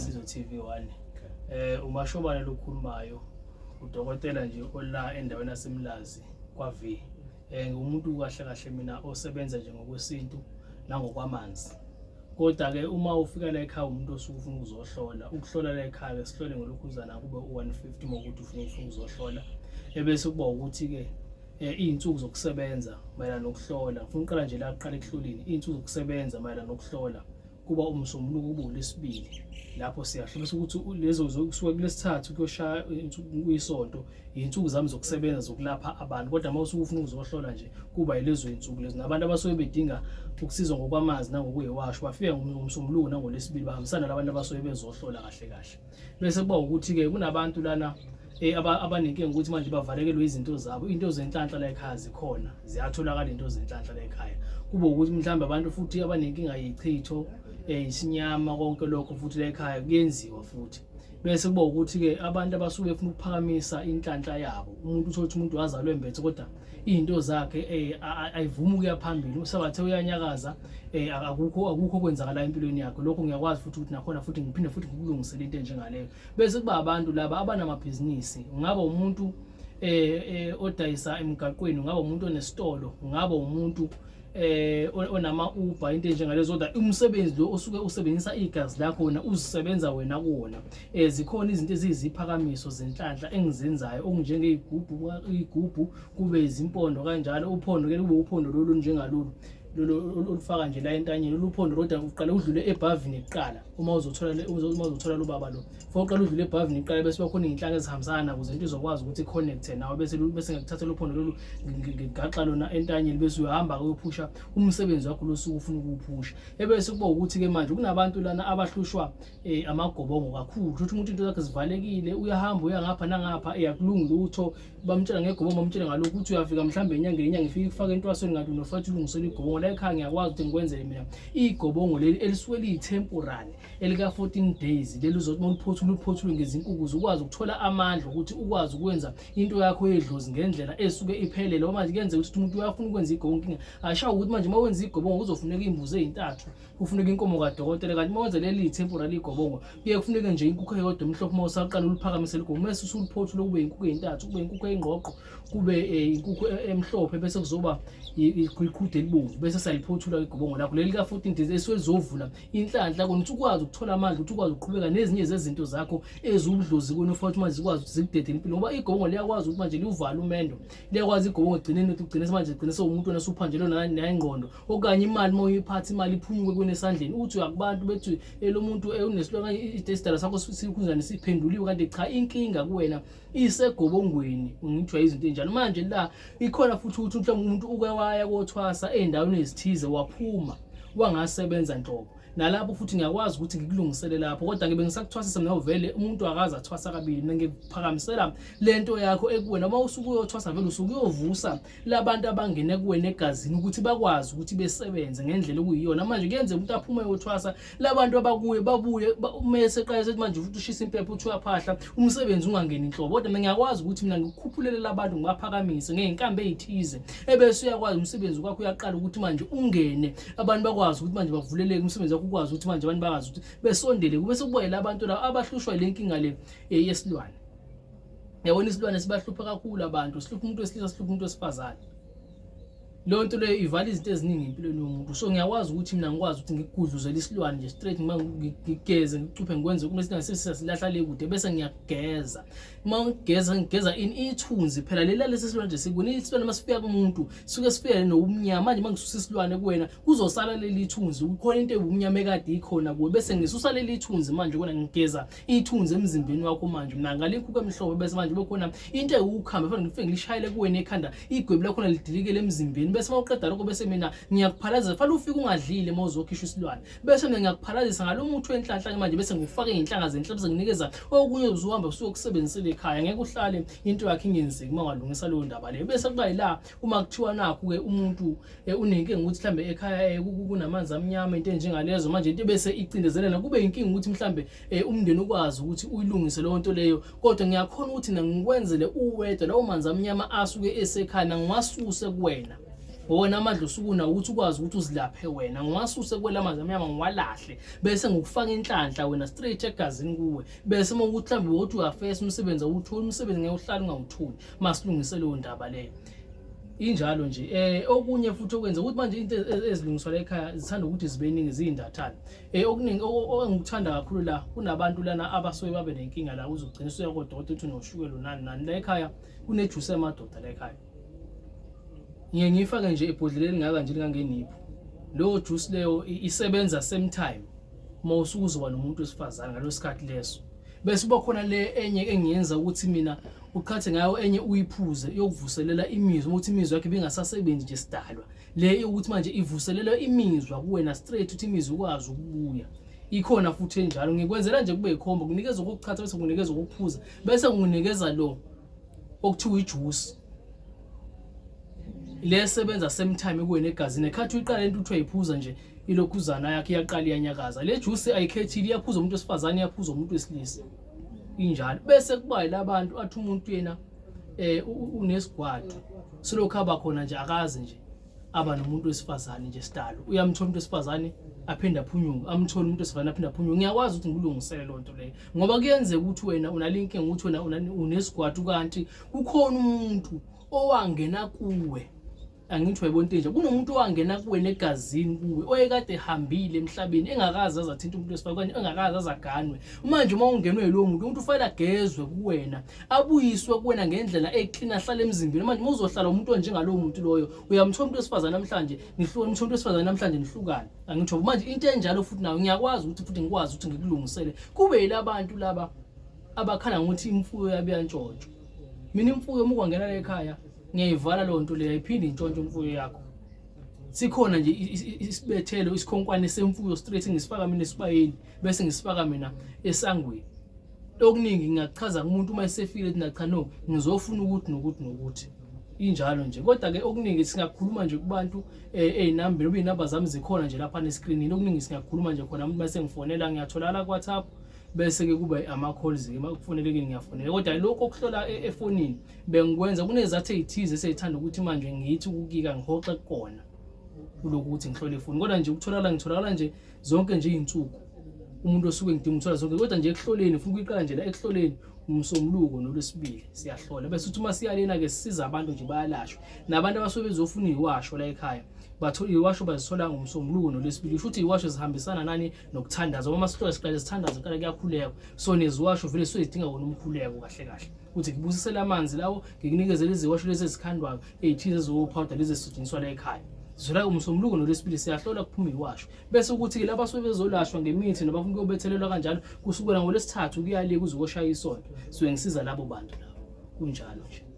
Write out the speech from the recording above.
Sizo TV1. Umashobane lokhulumayo udokotela nje ola endaweni yaseMlazi kwaV. Umuntu kahle kahle mina osebenza nje ngokwesintu nangokwamanzi. Kodwa ke uma ufika la ekhaya umuntu osuke ufuna ukuzohlola, ukuhlola la ekhaya sihlole ngolokhuzana kube u150 mokuthi ufuna ukuzohlola. Ebese kuba ukuthi ke izinsuku zokusebenza mayelana nokuhlola. Ufuna uqala nje la aqala ekuhloleni. Izinsuku zokusebenza mayelana nokuhlola kuba umsombuluko kube uLesibili. Lapho siyahlola ukuthi lezo zokusuka kuLesithathu kuyoshaya kuyisonto izinsuku zami zokusebenza zokulapha abantu. Kodwa mawusuke ufuna ukuzohlola nje kuba yilezo izinsuku lezo. Nabantu abasuke bedinga ukusizwa ngokwamazi nangokuyiwasho bafika ngomsombuluko nangoLesibili bahambisana labantu abasuke bezohlola kahle kahle. Bese kuba ukuthi ke kunabantu lana abaninkinga ukuthi manje bavalekelwe izinto zabo. Into zenhlanhla la ekhaya zikhona, ziyatholakala into zenhlanhla la ekhaya. Kube ukuthi mhlawumbe abantu futhi abaninkinga yichitho isinyama konke lokho futhi la ekhaya kuyenziwa futhi. Bese kuba ukuthi ke abantu abasuke befuna ukuphakamisa inhlanhla yabo. Umuntu uthola umuntu wazalwe embethe kodwa izinto zakhe ayivumi ukuya phambili. Usabathe uyanyakaza akukho kwenzakala empilweni yakhe. Lokho ngiyakwazi futhi ukuthi nakhona futhi ngiphinde futhi ngikulungisele into enjengaleyo. Bese kuba abantu laba abanamabhizinisi. Ungaba umuntu odayisa emgaqweni, ungaba umuntu onesitolo, ungaba umuntu onama Uber into enjengalezo. Kodwa umsebenzi lo osuke usebenzisa igazi lakho wena uzisebenza wena kuwona. Zikhona izinto eziyiziphakamiso zenhlanhla engizenzayo okunjengeyigubhu kube izimpondo kanjalo. Uphondo ke kube uphondo lolu njengalolu olufaka nje la entanyeni. Lolu phondo rodwa uqala udlule ebhavini kuqala uma uzothola lo baba lo. Foqala udlule ebhavini kuqala bese bakhona izinhlanga ezihambisana ukuze into izokwazi ukuthi connect nawe. Bese ngikuthatha lo phondo lolu ngigaxa lona entanyeni bese uyahamba uyophusha umsebenzi wakho losuku ufuna ukuphusha. Ebese kuba ukuthi ke manje kunabantu lana abahlushwa amagobongo kakhulu. Ukuthi umuntu into zakhe zivalekile uyahamba uya ngapha nangapha akulungi lutho. Bamtshela ngegobongo bamtshela ngalokho ukuthi uyafika mhlambe inyanga ifika ifaka entwasweni ngathi unofathi ulungisela igobongo. La ekhaya ngiyakwazi ukuthi ngikwenzele mina igobongo leli elisuke liyi-temporary elika 14 days leli uzothi uliphothule ngezinkukhu ukwazi ukuthola amandla ukuthi ukwazi ukwenza into yakho yedlozi ngendlela esuke iphelele. Manje kuyenze ukuthi umuntu uyafuna ukwenza igobongo ashawo ukuthi manje uma wenza igobongo kuzofuneka imbuzi ezintathu, kufuneka inkomo kadokotela. Kanti uma wenza leli temporary igobongo kuye kufuneka nje inkukhu eyodwa emhlophe uma usaqala uliphakamise ligobongo bese usuliphothule kube inkukhu ezintathu, kube inkukhu engqoqo, kube inkukhu emhlophe bese kuzoba iqhuqhude elibomvu. Bese sayiphothula igobongo lakho leli ka 14 days eswezovula inhlanhla ukuthi ukwazi ukuthola amandla ukuthi ukwazi ukuqhubeka nezinye zezinto zakho ezubudlozi kuno futhi manje zikwazi ukuthi zikudede impilo. Ngoba igobongo liyakwazi ukuthi manje liwuvale umendo, liyakwazi igobongo egcineni ugcine manje egcine sewumuntu onasuphanjelwe nayingqondo okanye imali uma uyiphatha imali iphunyuke kunesandleni uthi uyakubantu bethi lo muntu unesilwane idestara sakho sikhuzana siphenduliwe kanti cha inkinga kuwena isegobongweni. Ngithiwa izinto enjalo manje la ikhona futhi ukuthi mhlawumbe umuntu ukwaya kothwasa endaweni ezithize waphuma wangasebenza nhlobo nalapho futhi ngiyakwazi ukuthi ngikulungisele lapho. Kodwa ngibe ngisakuthwasisa mina vele umuntu akaza athwasa kabili ngiphakamisela lento yakho ekuwena. Uma usuku uyothwasa vele usuku uyovusa labantu abangene kuwena egazini ukuthi bakwazi ukuthi besebenze ngendlela okuyiyona. Manje kuyenze umuntu aphume uyothwasa labantu abakuye babuye mase qala sethi manje futhi ushisa impepho uthi uyaphahla umsebenzi ungangeni inhlobo. Kodwa mina ngiyakwazi ukuthi mina ngikukhuphulele labantu ngibaphakamise ngeinkambi ezithize ebese uyakwazi umsebenzi wakho uyaqala ukuthi manje ungene abantu bakwazi ukuthi manje bavuleleke umsebenzi wakho ukwazi ukuthi manje abantu bakazi ukuthi besondele kube sekuboyela abantu la abahlushwa lenkinga le yesilwane. Yabona isilwane sibahlupha kakhulu abantu, sihlupha umuntu wesilisa, sihlupha umuntu wesifazane. Lo nto le ivala izinto eziningi empilweni yomuntu. So ngiyakwazi ukuthi mina ngikwazi ukuthi ngikugudluzele isilwane nje straight uma ngigeze ngicuphe ngikwenze kuma isilwane silahla le kude bese ngiyageza. Uma ngigeza ithunzi phela lesi silwane nje sikune isilwane masifika kumuntu suke sifike nobumnyama. Manje mangisusa isilwane kuwena kuzosala leli ithunzi ukhona into ebumnyama ekade ikhona kuwe bese ngisusa leli ithunzi manje kona ngigeza ithunzi emzimbeni wakho. Manje mina ngale inkukhu emhlophe bese manje bekhona into ewukhamba fanele ngifike ngilishayele kuwena ekhanda igwebu lakho lidilikele emzimbeni. Bese mawuqeda lokho bese mina ngiyakuphalazisa fanele ufike ungadlile mawuzokhishwa isilwane bese mina ngiyakuphalazisa ngalo muthi wenhlanhla manje bese ngifake izinhlanga zenhla bese nginikeza okunye uzuhamba usuyokusebenzisela ekhaya. Ngeke uhlale into yakhe ingenzeki mangalungisa leyo ndaba leyo. Bese kuba yila uma kuthiwa nakho ke umuntu unenkinga ukuthi mhlambe ekhaya kunamanzi amnyama into enjengalezo manje into bese icindezelena kube inkinga ukuthi mhlambe umndeni ukwazi ukuthi uyilungise leyo nto leyo. Kodwa ngiyakhona ukuthi ngikwenzele uwedwa lawo manzi amnyama asuke esekhaya ngiwasuse kuwena wona amandla usukuna ukuthi ukwazi ukuthi uzilaphe wena ngiwasuse kwelamanzi amnyama ngiwalahle bese ngikufaka inhlanhla wena straight egazini kuwe bese uma ukuthi mhlambe wothi uyafesa umsebenzi awuthola umsebenzi ngeke uhlale ungawutholi masilungise leyo ndaba leyo injalo nje okunye futhi okwenza ukuthi manje into ezilungiswa la ekhaya zithanda ukuthi zibeningi izindathana okuningi engikuthanda kakhulu la kunabantu lana abasuke babe nenkinga la uzogcina usuya kodokotela uthi unoshukela nani la ekhaya kunejuice emadoda la ekhaya ngiye ngifake nje ebhodleleni ngaka nje lingangenipho leyo juice leyo isebenza same time mawusuku uzoba nomuntu wesifazana ngalosikhathi leso bese kuba khona le enye engiyenza ukuthi mina ukhathe ngayo enye uyiphuze yokuvuselela imizwa ukuthi imizwa yakhe bingasasebenzi nje sidalwa le ukuthi manje ivuselela imizwa kuwena straight ukuthi imizwa ukwazi ukubuya ikhona futhi enjalo ngikwenzela nje kube ikhombo kunikeza ukukhatha bese kunikeza ukuphuza bese nginikeza lo okuthiwa ijuice le sebenza same time kuwena egazini ekhathi uyiqala into uthi uyiphuza nje ilokhuzana yakhe iyaqala iyanyakaza le juice ayikhethile iyaphuza umuntu wesifazane iyaphuza umuntu wesilisa injalo bese kuba yilabantu athi umuntu yena unesigwadu silokho aba khona nje akazi nje aba nomuntu wesifazane nje sidalo uyamthola umuntu wesifazane aphinda aphunyuka amthola umuntu wesifazane aphinda aphunyuka ngiyakwazi ukuthi ngilungisele lonto leyo ngoba kuyenzeka ukuthi wena unalinkinga ukuthi wena unesigwadu kanti kukhona umuntu owangena kuwe angithi wayibona into nje kunomuntu owangena kuwena egazini kuwe oyekade ehambile emhlabeni engakazi azathinta umuntu wesifazane engakazi azaganwe manje uma ungenwe lo muntu umuntu ufanele agezwe kuwena abuyiswe kuwena ngendlela eclean ahlala emzimbeni manje uzohlala umuntu onjengalowo muntu loyo uyamthola umuntu wesifazane namhlanje nihlukana umuntu wesifazane namhlanje nihlukana angithi manje into enjalo futhi nayo ngiyakwazi ukuthi futhi ngikwazi ukuthi ngikulungisele kube yilabantu laba abakhala ngokuthi imfuyo yabiyantshontsho mina imfuyo uma kwangena la ekhaya ngiyayivala lo nto leyo ayiphindi intshontsho imfuyo yakho sikhona nje isibethelo isikhonkwane semfuyo straight ngisifaka mina esibayeni bese ngisifaka mina esangweni okuningi ngiyachaza kumuntu uma esefile ethi cha no ngizofuna ukuthi nokuthi injalo nje kodwa ke okuningi singakhuluma nje kubantu einambeni oba inamba zami zikhona nje lapha nescreenini okuningi singakhuluma nje khona umuntu bese ngifonela ngiyatholala ku WhatsApp bese ke kuba ama calls ke makufoneleke ngiyafonela kodwa lokho okuhlola efonini bengikwenza kunezathu ezithize eseyithanda ukuthi manje ngiyithi ukukika ngihoxe kona kulokuthi ngihlole ifoni kodwa nje ngitholakala nje zonke nje izinsuku umuntu osuke ngidinga ukuthola zonke kodwa nje ekuhloleni ufuna ukuyiqala nje la ekuhloleni umsombuluko nolwesibili siyahlola bese uthi uma siyalena ke sisiza abantu nje bayalashwa nabantu abasuke bezofuna iwasho la ekhaya bathola iwasho bazithola ngomsombuluko nolwesibili futhi iwasho zihambisana nani nokuthandaza uma sihlola siqale sithandaza kala kuyakhuleka so neziwasho vele siyidinga wona umkhuleko kahle kahle uthi ngibusisela amanzi lawo ngikunikeze lezi iwasho lezi ezikhandwayo ezithize ezopowder lezi ezisetshenziswa la ekhaya zila umsombuluko nolwesibili siyahlola kuphuma iwasho bese ukuthi ke laba sobezolashwa ngemithi nabafuna ukubethelelwa kanjalo kusukela ngolesithathu kuyale kuzoshaya isonto so ngisiza labo bantu labo kunjalo nje.